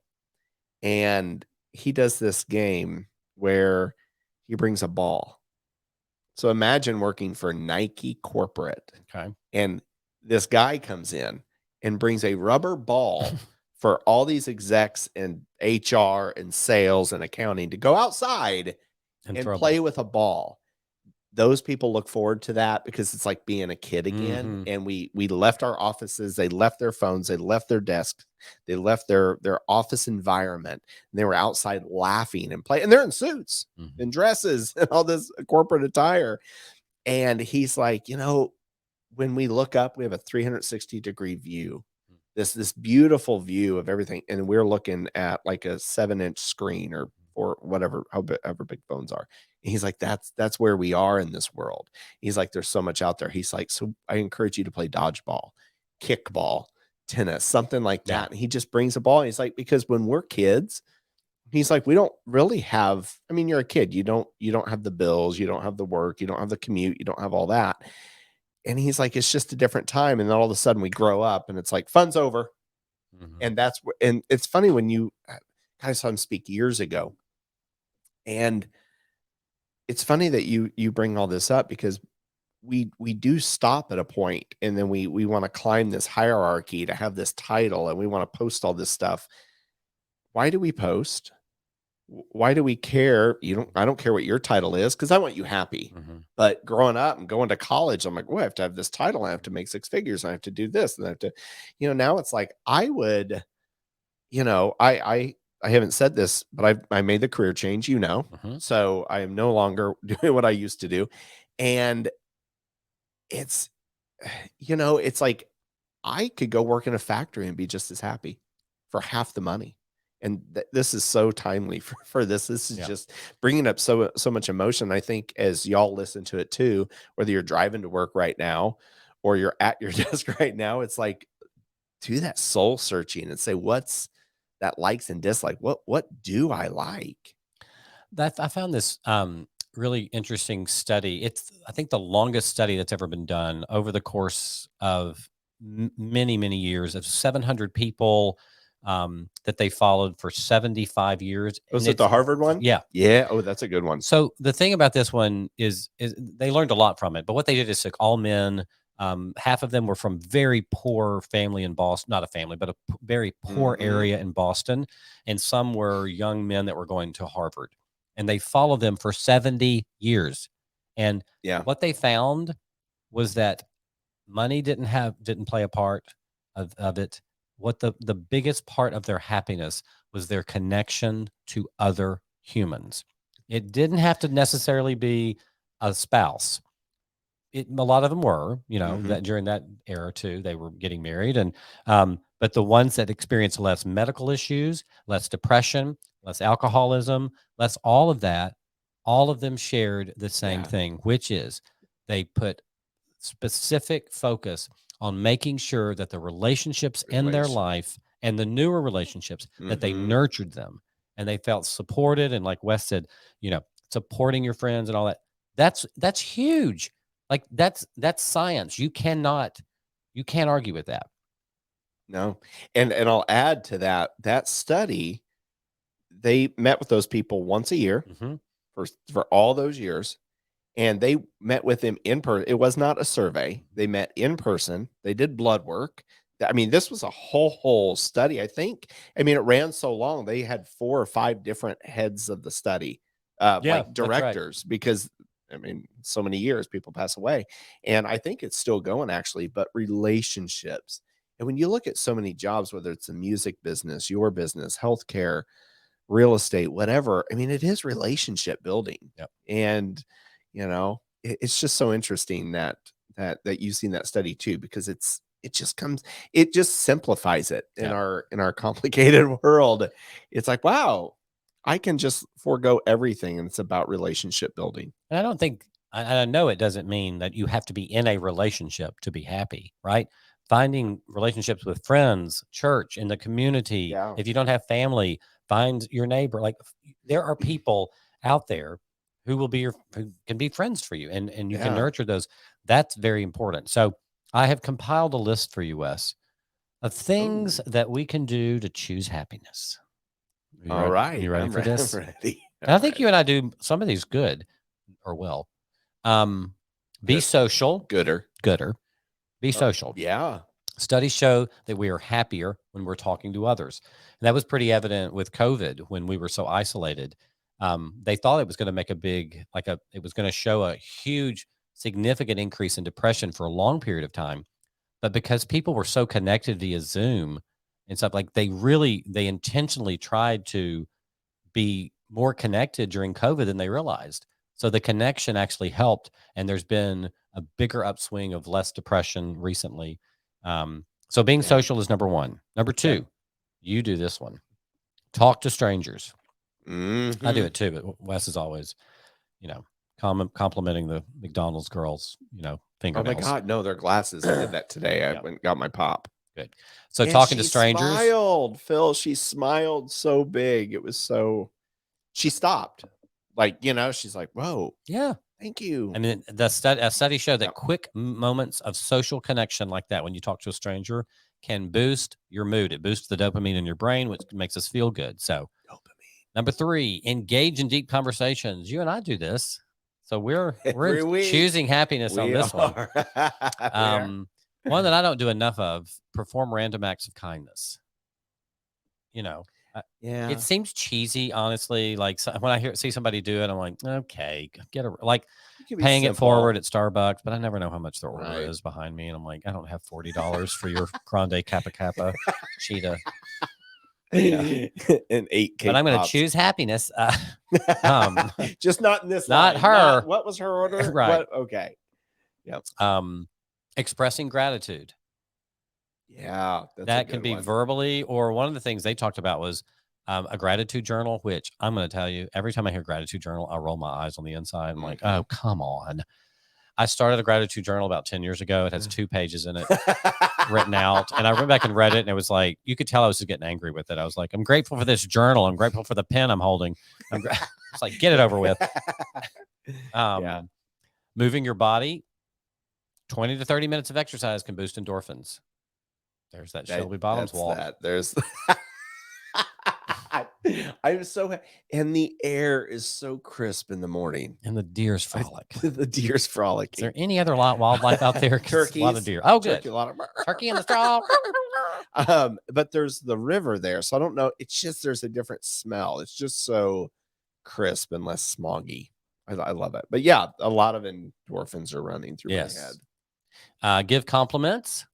and he does this game where he brings a ball. So imagine working for Nike corporate, Okay. and this guy comes in and brings a rubber ball for all these execs and HR and sales and accounting to go outside and throw a play ball. with a ball. Those people look forward to that because it's like being a kid again. Mhm. And we left our offices, they left their phones, they left their desks, they left their office environment, and they were outside laughing and playing. And they're in suits Mhm. and dresses and all this corporate attire. And he's like, when we look up, we have a 360-degree view. This beautiful view of everything, and we're looking at like a 7-inch screen or whatever, however big phones are. And he's like, that's where we are in this world. He's like, there's so much out there. He's like, so I encourage you to play dodgeball, kickball, tennis, something like Yeah. that. And he just brings a ball. And he's like, because when we're kids, he's like, we don't really have, I mean, you're a kid, you don't have the bills, you don't have the work, you don't have the commute, you don't have all that. And he's like, it's just a different time. And then all of a sudden we grow up and it's like, fun's over. And that's what, and it's funny when you I saw him speak years ago. And it's funny that you bring all this up because we do stop at a point and then we want to climb this hierarchy to have this title and we want to post all this stuff. Why do we post? Why do we care? I don't care what your title is because I want you happy. But growing up and going to college, I'm like, well, I have to have this title. I have to make 6 figures. I have to do this. And I have to, now it's like I would, I haven't said this, but I made the career change, so I am no longer doing what I used to do. And it's, it's like I could go work in a factory and be just as happy for half the money. And this is so timely for this. This is just bringing up so much emotion. I think as y'all listen to it too, whether you're driving to work right now or you're at your desk right now, it's like do that soul searching and say, what's that likes and dislike? What do I like? That I found this really interesting study. It's I think the longest study that's ever been done over the course of many years of 700 people that they followed for 75 years. Was And it the Harvard one? Yeah. Yeah. Oh, that's a good one. So the thing about this one is they learned a lot from it. But what they did is took all men. Half of them were from very poor family in Boston, not a family, but a very poor area in Boston, and some were young men that were going to Harvard. And they followed them for 70 years. And what they found was that money didn't play a part of it. What the biggest part of their happiness was their connection to other humans. It didn't have to necessarily be a spouse. A lot of them were, that during that era too, they were getting married, and but the ones that experienced less medical issues, less depression, less alcoholism, less all of that, all of them shared the same thing, which is they put specific focus on making sure that the relationships in their life and the newer relationships that they nurtured them and they felt supported. And like Wes said, supporting your friends and all that. That's huge. Like that's science. You can't argue with that. No. And I'll add to that study, they met with those people once a year for all those years. And they met with him in person. It was not a survey. They met in person. They did blood work. I mean, this was a whole study. It ran so long. They had 4 or 5 different heads of the study, like directors, because so many years people pass away. And I think it's still going actually, but relationships. And when you look at so many jobs, whether it's the music business, your business, healthcare, real estate, whatever, it is relationship building. And it's just so interesting that you've seen that study too, because it just simplifies it in our complicated world. It's like, wow, I can just forego everything, and it's about relationship building. And I don't think I know it doesn't mean that you have to be in a relationship to be happy, right? Finding relationships with friends, church, in the community. If you don't have family, find your neighbor. Like there are people out there who who can be friends for you, and you can nurture those. That's very important. So I have compiled a list for you, Wes, of things that we can do to choose happiness. All right. You ready for this? I'm ready. And I think you and I do some of these good or well. Be social. Gooder. Be social. Yeah. Studies show that we are happier when we're talking to others. And that was pretty evident with COVID when we were so isolated. They thought it was going to make it was going to show a huge, significant increase in depression for a long period of time. But because people were so connected via Zoom and stuff, like they intentionally tried to be more connected during COVID than they realized. So the connection actually helped, and there's been a bigger upswing of less depression recently. So being social is number one. Number two, you do this one. Talk to strangers. I do it too, but Wes is always, complimenting the McDonald's girls, fingernails. Oh my God, no, their glasses. I did that today. I went and got my pop. Good. So talking to strangers. Smiled, Phil. She smiled so big. It was so. She stopped. She's like, whoa. Yeah. Thank you. I mean, a study showed that Yep. quick moments of social connection like that, when you talk to a stranger, can boost your mood. It boosts the dopamine in your brain, which makes us feel good. So, number 3, engage in deep conversations. You and I do this, so we're Every week. choosing happiness on this one. One that I don't do enough of: perform random acts of kindness. You know, Yeah. it seems cheesy, honestly. Like, when I see somebody do it, I'm like, okay, get a like. Paying it forward at Starbucks, but I never know how much their order is behind me, and I'm like, I don't have $40 for your grande Kappa Kappa cheetah. And 8 cake But I'm going to pops. choose happiness. Just not in this not line. her. What was her order? Right. Okay. Yep. Expressing gratitude. Yeah, that can be verbally, or one of the things they talked about was a gratitude journal, which I'm going to tell you, every time I hear gratitude journal, I roll my eyes on the inside. I'm like, oh, come on. I started a gratitude journal about 10 years ago. It has 2 pages in it written out. And I went back and read it, and it was like, you could tell I was just getting angry with it. I was like, I'm grateful for this journal. I'm grateful for the pen I'm holding. It's like, get it over with. Moving your body, 20 to 30 minutes of exercise can boost endorphins. There's that Shelby Bottoms walk. There's I'm so and the air is so crisp in the morning. And the deer's frolic. The deer's frolicking. Is there any other wildlife out there? Turkeys. A lot of deer. Oh, good. Turkey, a lot of turkey in the straw. But there's the river there, so I don't know. It's just there's a different smell. It's just so crisp and less smoggy. I love it. But yeah, a lot of endorphins are running through my head. Give compliments.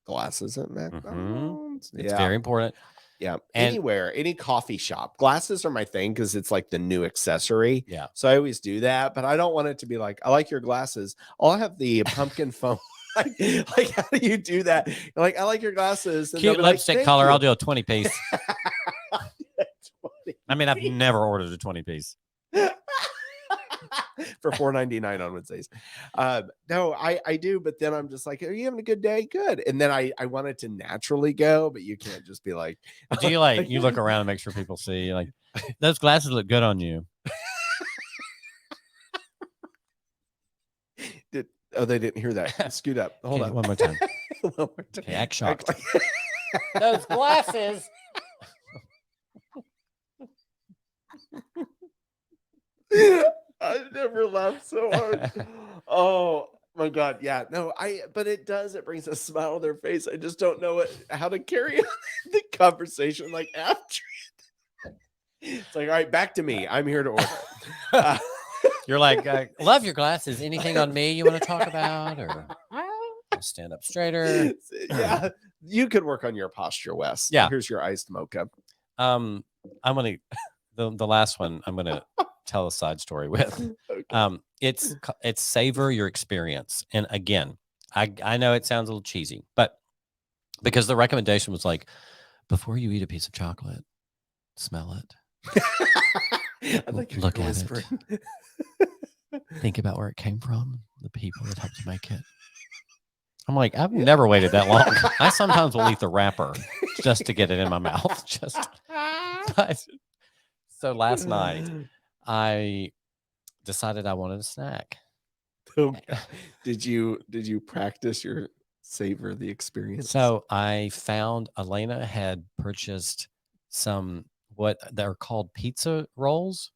Glasses at McDonald's. It's very important. Yeah. And anywhere, any coffee shop. Glasses are my thing because it's like the new accessory. Yeah. So I always do that, but I don't want it to be like, I like your glasses. I'll have the pumpkin foam. like, how do you do that? You're like, I like your glasses. And cute lipstick like, color. I'll do a 20-piece. I mean, I've never ordered a 20-piece. For $4.99 on Wednesdays. No, I do, but then I'm just like, are you having a good day? Good. And then I want it to naturally go, but you can't just be like, do you like, you look around and make sure people see, like, those glasses look good on you. They didn't hear that. Scoot up. Hold on. One more time. One more time. Okay, act shocked. Those glasses. I've never laughed so hard. Oh my God. Yeah. No, but it does. It brings a smile on their face. I just don't know how to carry on the conversation like after it. It's like, all right, back to me. I'm here to order. You're like, love your glasses. Anything on me you want to talk about, or stand up straighter? Yeah. You could work on your posture, Wes. Yeah. Here's your iced mocha. I'm going to, the last one I'm going to tell a side story with. Okay. It's savor your experience. And again, I know it sounds a little cheesy, but because the recommendation was like, before you eat a piece of chocolate, smell it. Look at it. Think about where it came from, the people that helped make it. I'm like, I've never waited that long. I sometimes will eat the wrapper just to get it in my mouth. So last night, I decided I wanted a snack. Did you practice your savor the experience? So I found Elena had purchased some what they're called pizza rolls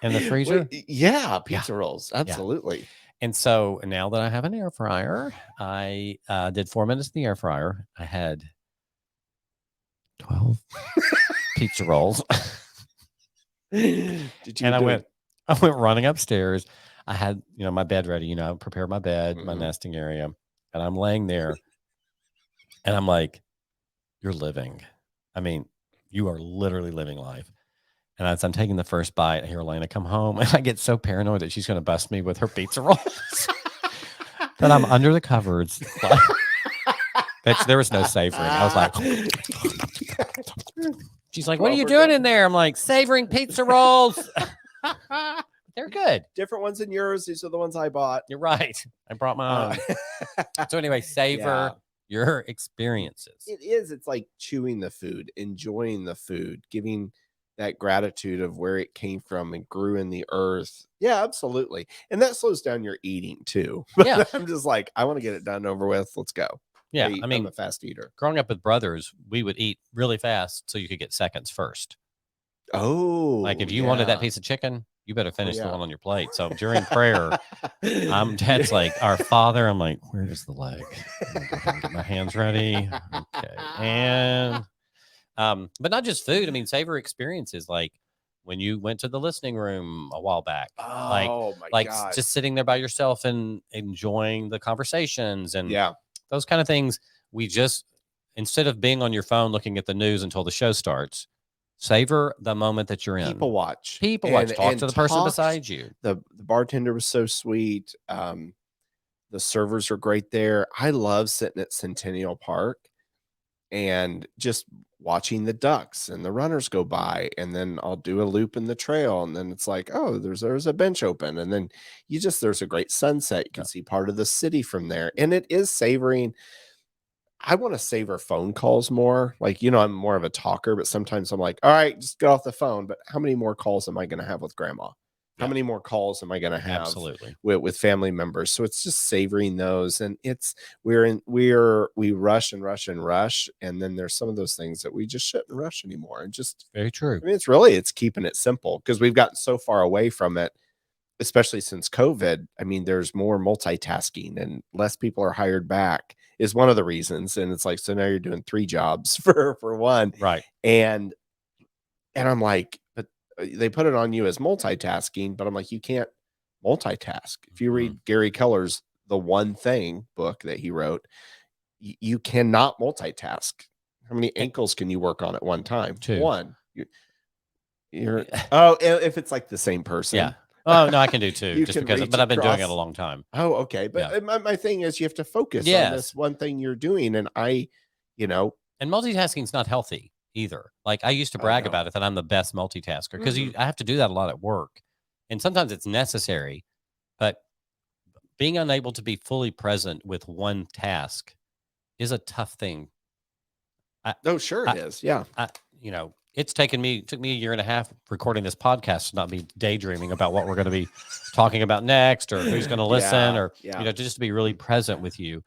in the freezer. Yeah, pizza rolls. Absolutely. Yeah. And so now that I have an air fryer, I did 4 minutes in the air fryer. I had 12 pizza rolls. I went running upstairs. I had, my bed ready, I prepared my bed, my nesting area, and I'm laying there and I'm like, you're living. I mean, you are literally living life. And as I'm taking the first bite, I hear Elena come home, and I get so paranoid that she's going to bust me with her pizza rolls. That I'm under the cupboards. There was no savoring. I was like, she's like, what are you doing in there? I'm like, savoring pizza rolls. They're good. Different ones than yours. These are the ones I bought. You're right. I brought my own. So anyway, savor your experiences. It is. It's like chewing the food, enjoying the food, giving that gratitude of where it came from and grew in the earth. Yeah, absolutely. And that slows down your eating too. Yeah. But I'm just like, I want to get it done over with. Let's go. Yeah. I I'm a mean, fast eater. growing up with brothers, we would eat really fast so you could get seconds first. Like Oh, if you wanted that yeah. piece of chicken, you better Oh, finish the yeah. one on your plate. So during prayer, Dad's like, our Father. I'm like, where is the leg? I'm gonna go ahead and get my hands ready. Okay. And but not just food. I mean, savor experiences like when you went to the listening room a while back, like Oh my just gosh. sitting there by yourself and enjoying the conversations and Yeah. those kind of things. We just instead of being on your phone looking at the news until the show starts, savor the moment that you're in. People watch People watch. Talk to and the person talked. beside you. The bartender was so sweet. The servers are great there. I love sitting at Centennial Park and just watching the ducks and the runners go by, and then I'll do a loop in the trail, and then it's like, oh, there's a bench open, and then there's a great sunset. You can Yeah. see part of the city from there, and it is savoring. I want to savor phone calls more. Like, I'm more of a talker, but sometimes I'm like, all right, just get off the phone. But how many more calls am I going to have with grandma? How Yeah. many more calls am I going to have Absolutely. with family members? So it's just savoring those. And we rush and rush and rush. And then there's some of those things that we just shouldn't rush anymore. And just, Very true. I mean, it's keeping it simple because we've gotten so far away from it, especially since COVID. I mean, there's more multitasking and less people are hired back is one of the reasons. And it's like, so now you're doing 3 jobs for one. Right. And I'm like, but they put it on you as multitasking, but I'm like, you can't multitask. If you read Gary Keller's The One Thing book that he wrote, you cannot multitask. How many ankles can you work on at one time? 2. One. You're oh, if it's like the same person. Yeah. Oh no, I can do 2 You just can because, reach but I've been doing it a across. long time. Oh, okay. But Yeah. my thing is you have to focus on Yes. this one thing you're doing. And And multitasking is not healthy either. Like I used to I brag know. about it that I'm the best multitasker because Mhm. I have to do that a lot at work, and sometimes it's necessary. But being unable to be fully present with one task is a tough thing. Oh, sure I, it is. Yeah. It's took me a year and a half recording this podcast to not be daydreaming about what we're going to be talking about next or who's going to listen or just to be really present with you.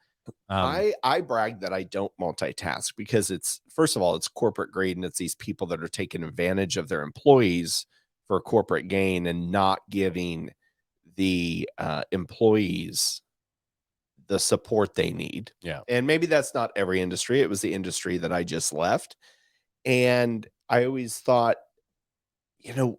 I brag that I don't multitask because it's first of all, it's corporate greed and it's these people that are taking advantage of their employees for corporate gain and not giving the employees the support they need. Yeah. And maybe that's not every industry. It was the industry that I just left. And I always thought,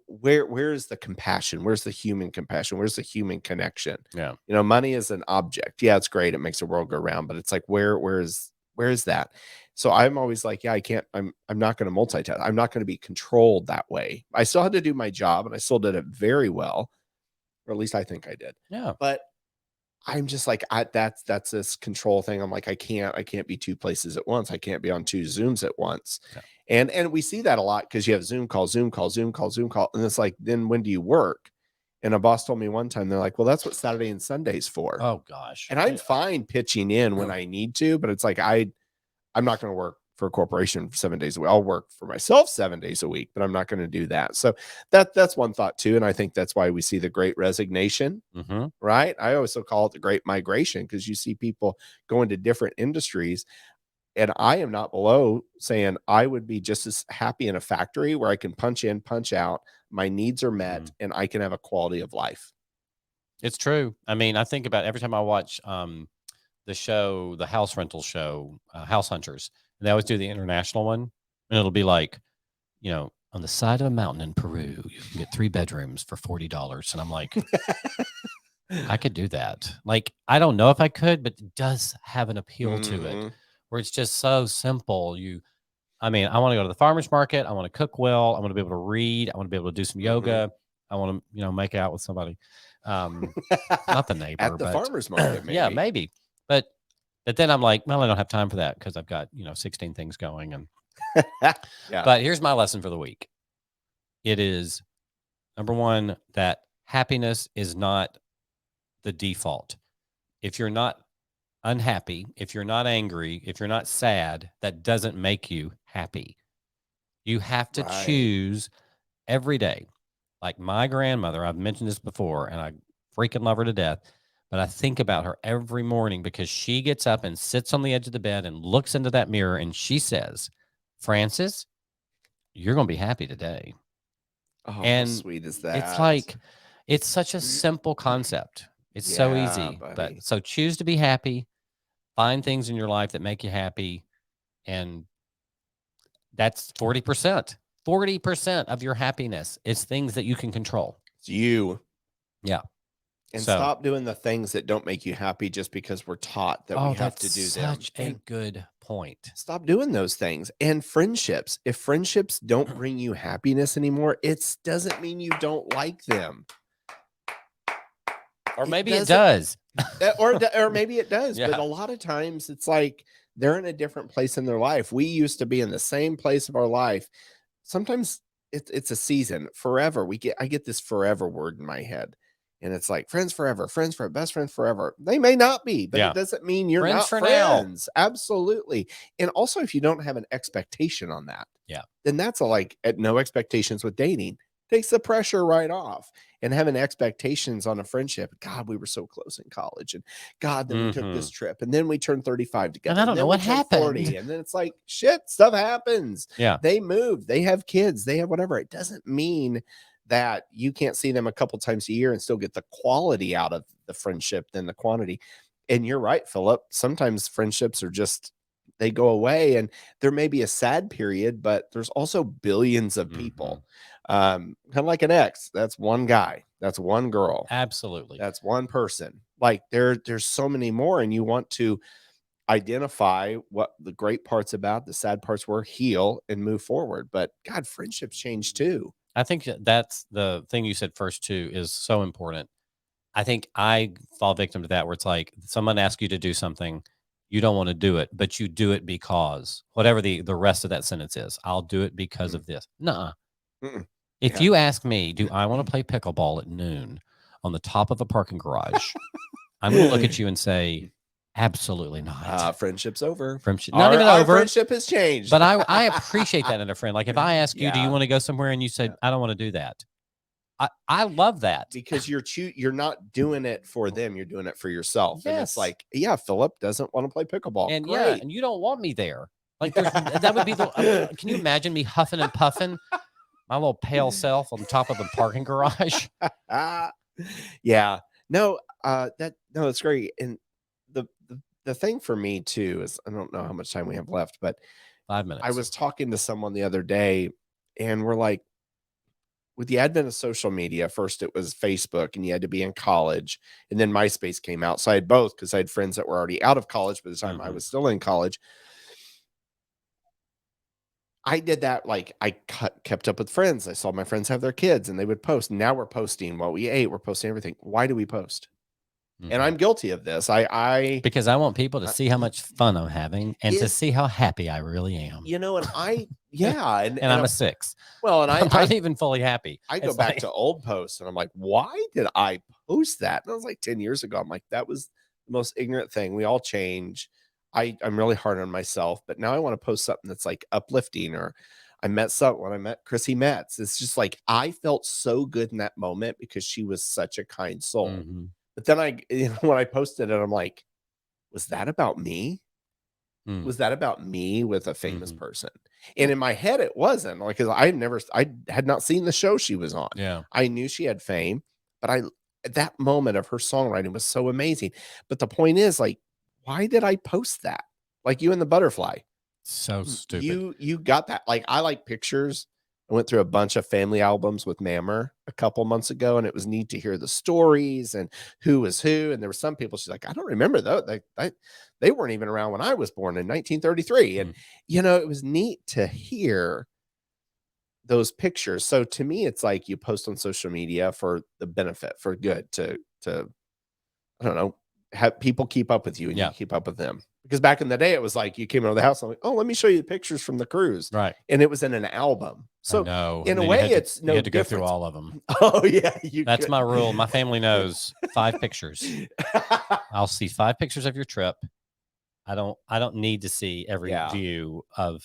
where's the compassion? Where's the human compassion? Where's the human connection? Yeah. Money is an object. Yeah, it's great. It makes the world go round, but it's like, where's that? So I'm always like, yeah, I'm not going to multitask. I'm not going to be controlled that way. I still had to do my job and I still did it very well, or at least I think I did. Yeah. But I'm just like, that's this control thing. I'm like, I can't be 2 places at once. I can't be on 2 Zooms at once. Yeah. And we see that a lot because you have Zoom call, Zoom call, Zoom call, Zoom call. And it's like, then when do you work? And a boss told me one time, they're like, well, that's what Saturday and Sunday's for. Oh gosh. And I'm fine pitching in when I need to, but it's like, I'm not going to work for a corporation for 7 days a week. I'll work for myself 7 days a week, but I'm not going to do that. So that's one thought too. And I think that's why we see the great resignation, right? I also call it the great migration because you see people go into different industries. And I am not below saying I would be just as happy in a factory where I can punch in, punch out, my needs are met, and I can have a quality of life. It's true. I mean, I think about every time I watch the show, the house rental show, House Hunters, and they always do the international one, and it'll be like, on the side of a mountain in Peru, you can get 3 bedrooms for $40, and I'm like, I could do that. Like, I don't know if I could, but it does have an appeal to it, where it's just so simple. I want to go to the farmer's market. I want to cook well. I want to be able to read. I want to be able to do some yoga. I want to, make out with somebody. Not the neighbor at the farmer's market. Maybe. Yeah, maybe. But then I'm like, well, I don't have time for that because I've got 16 things going. And yeah. But here's my lesson for the week. It is number 1 that happiness is not the default. If you're not unhappy, if you're not angry, if you're not sad, that doesn't make you happy. You have to choose every day. Like my grandmother, I've mentioned this before, and I freaking love her to death. But I think about her every morning because she gets up and sits on the edge of the bed and looks into that mirror and she says, Francis, you're going to be happy today. Oh, how And sweet is it's that? like, it's such a simple concept. It's so Yeah, easy. But buddy. so choose to be happy, find things in your life that make you happy. And that's 40%. 40% of your happiness is things that you can control. It's you. Yeah. And So, stop doing the things that don't make you happy just because we're taught that we oh, have that's to do them. such a good point. Stop doing those things. And friendships, if friendships don't bring you happiness anymore, it doesn't mean you don't like them. Or maybe it doesn't does. or maybe it does, but Yeah. a lot of times it's like they're in a different place in their life. We used to be in the same place of our life. Sometimes it's a season. Forever. I get this forever word in my head. And it's like friends forever, best friends forever. They may not be, but Yeah. it doesn't mean you're Friends not for now. friends. Absolutely. And also if you don't have an expectation on that, Yeah. then that's like at no expectations with dating. Takes the pressure right off. And having expectations on a friendship. God, we were so close in college. And God, then we took this trip. And then we turned 35 together. And I don't then know we what turned happened. 40. And then it's like, shit, stuff happens. Yeah. They moved. They have kids. They have whatever. It doesn't mean that you can't see them a couple times a year and still get the quality out of the friendship than the quantity. And you're right, Philip. Sometimes friendships are just, they go away and there may be a sad period, but there's also billions of people. Kind of like an ex. That's one guy. That's one girl. Absolutely. That's one person. Like there's so many more, and you want to identify what the great parts about, the sad parts were, heal and move forward. But God, friendships change too. I think that's the thing you said first too is so important. I think I fall victim to that where it's like someone asks you to do something, you don't want to do it, but you do it because whatever the rest of that sentence is. I'll do it because of this. Nuh-uh. Mm-mm. If Yeah. you ask me, do I want to play pickleball at noon on the top of a parking garage? I'm going to look at you and say, absolutely not. Friendship's over. Friendship, not even Our over. friendship has changed. But I appreciate that in a friend. Like if I ask you, do you Yeah. want to go somewhere? And you say, I don't want to do that. I love that. Because you're not doing it for them, you're doing it for yourself. And it's Yes. like, yeah, Philip doesn't want to play pickleball. And Great. yeah, and you don't want me there. Like that would be the. Can you imagine me huffing and puffing, my little pale self on top of a parking garage? Yeah. No, it's great. And the thing for me too is I don't know how much time we have left, but 5 minutes. I was talking to someone the other day, and we're like, with the advent of social media, first it was Facebook and you had to be in college, and then MySpace came out. So I had both because I had friends that were already out of college by the time I was still in college. I did that. Like I kept up with friends. I saw my friends have their kids and they would post. Now we're posting what we ate. We're posting everything. Why do we post? And I'm guilty of this. Because I want people to see how much fun I'm having and to see how happy I really am. You know, and and I'm a 6. Well, and I'm not even fully happy. I go back to old posts and I'm like, why did I post that? And I was like 10 years ago. I'm like, that was the most ignorant thing. We all change. I'm really hard on myself, but now I want to post something that's like uplifting, or when I met Chrissy Metz. It's just like, I felt so good in that moment because she was such a kind soul. But then when I posted it, I'm like, was that about me? Was that about me with a famous person? And in my head, it wasn't, like, because I had not seen the show she was on. Yeah. I knew she had fame, but that moment of her songwriting was so amazing. But the point is, like, why did I post that? Like you and the butterfly. So stupid. You got that. Like, I like pictures. I went through a bunch of family albums with Mammer a couple months ago, and it was neat to hear the stories and who was who. And there were some people, she's like, I don't remember though. They weren't even around when I was born in 1933. And, it was neat to hear those pictures. So to me, it's like you post on social media for the benefit, for good, to I don't know, have people keep up with you and you keep up with them. Because back in the day, it was like you came over the house and I'm like, oh, let me show you the pictures from the cruise. Right. And it was in an album. So in a way, it's no you had to difference. Go through all of them. Oh, yeah. That's my rule. My family knows 5 pictures. I'll see 5 pictures of your trip. I don't need to see every view of,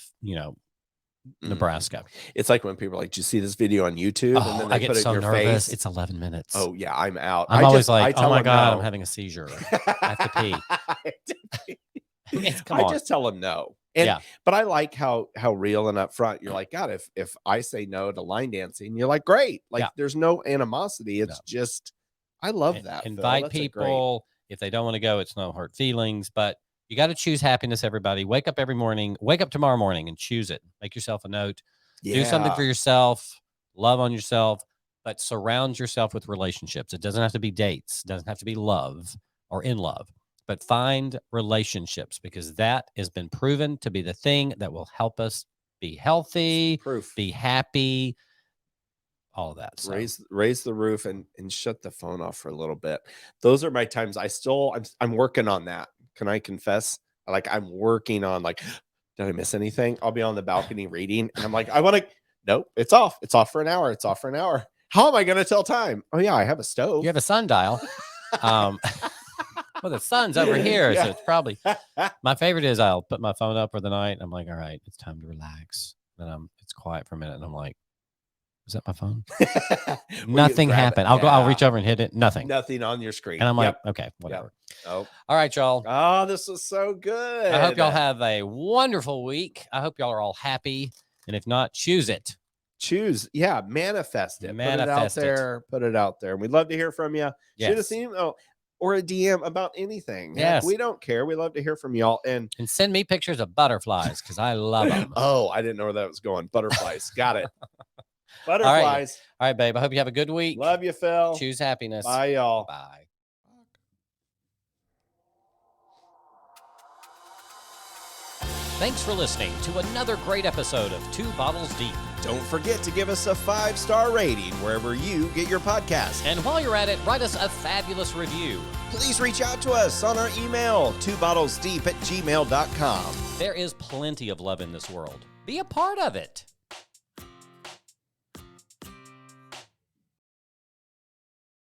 Nebraska. It's like when people are like, "Did you see this video on YouTube?" And then I they get put it so in your nervous. face. It's 11 minutes. Oh yeah, I'm out. I'm always like, I oh my them God, no. I'm having a seizure. I have to pee. Come I on. just tell them no. And Yeah. but I like how real and upfront you're like, God, if I say no to line dancing, you're like, great. Like Yeah. there's no animosity. It's just I love that. Phil. Invite That's a great. people. If they don't want to go, it's no hurt feelings. But you got to choose happiness, everybody. Wake up every morning. Wake up tomorrow morning and choose it. Make yourself a note. Do something for yourself. Love on yourself. But surround yourself with relationships. It doesn't have to be dates. It doesn't have to be love or in love. But find relationships, because that has been proven to be the thing that will help us be healthy, be happy, all of that. So. Raise the roof and shut the phone off for a little bit. Those are my times. I'm working on that. Can I confess? Like I'm working on like, did I miss anything? I'll be on the balcony reading and I'm like, nope, it's off. It's off for an hour. It's off for an hour. How am I going to tell time? Oh yeah, I have a stove. You have a sundial. Well, the sun's over here, so it's probably my favorite is I'll put my phone up for the night. And I'm like, all right, it's time to relax. Then it's quiet for a minute, and I'm like, is that my phone? Nothing happened. I'll reach over and hit it. Nothing on your screen. And I'm like, okay, whatever. Oh, all right, y'all. Oh, this was so good. I hope y'all have a wonderful week. I hope y'all are all happy, and if not, choose it. Manifest it. Manifest Put it out there. We'd love to hear from you. Yes. Shoot us an email or a DM about anything. Yes. We don't care. We love to hear from y'all. And send me pictures of butterflies, because I love them. Oh, I didn't know where that was going. Butterflies. Got it. Butterflies. All right, babe. I hope you have a good week. Love you, Phil. Choose happiness. Bye, y'all. Bye. Thanks for listening to another great episode of Two Bottles Deep. Don't forget to give us a 5-star rating wherever you get your podcast. And while you're at it, write us a fabulous review. Please reach out to us on our email, twobottlesdeep@gmail.com. There is plenty of love in this world. Be a part of it.